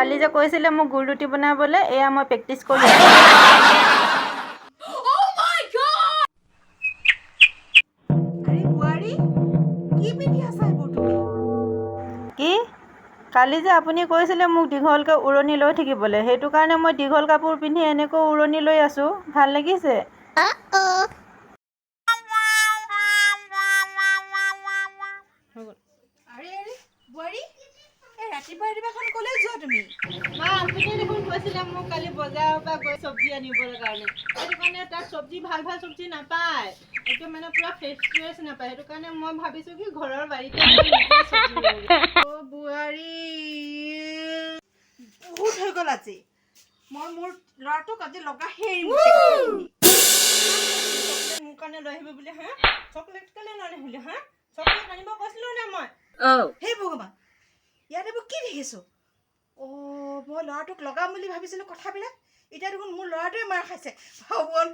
কালি যে কৈছিলে মোক গুৰ ৰুটি বনাবলৈ, এয়া মই প্ৰেক্টিচ কৰি কি? কালি যে আপুনি কৈছিলে মোক দীঘলকৈ উৰণি লৈ থাকিবলৈ, সেইটো কাৰণে মই দীঘল কাপোৰ পিন্ধি এনেকৈ উৰণি লৈ আছোঁ। ভাল লাগিছে? মা, আপুনি দেখোন কৈছিলে মোক কালি বজাৰৰ পৰা গৈ চব্জি আনিবলৈ কাৰণে। সেইটো কাৰণে তাত চব্জি ভাল ভাল চব্জি নাপায়, একদম মানে পুৰা ফ্ৰেছ নাপায়। সেইটো কাৰণে মই ভাবিছোঁ কি ঘৰৰ বাৰীতে চব্জি অ' বোৱাৰী বহুত হৈ গ'ল আজি। মই মোৰ ল'ৰাটোক আজি লগা হেৰি মোৰ কাৰণে লৈ আহিব বুলি। হা, চকলেট কেলৈ লৈ আহিলি? হা, চকলেট আনিব কৈছিলোঁ নে মই? সেই ভগৱান, ইয়াত এইবোৰ কি দেখিছোঁ? অ' মই ল'ৰাটোক লগাম বুলি ভাবিছিলোঁ কথাবিলাক, এতিয়া দেখোন মোৰ ল'ৰাটোৱে মাৰ খাইছে। ভগৱান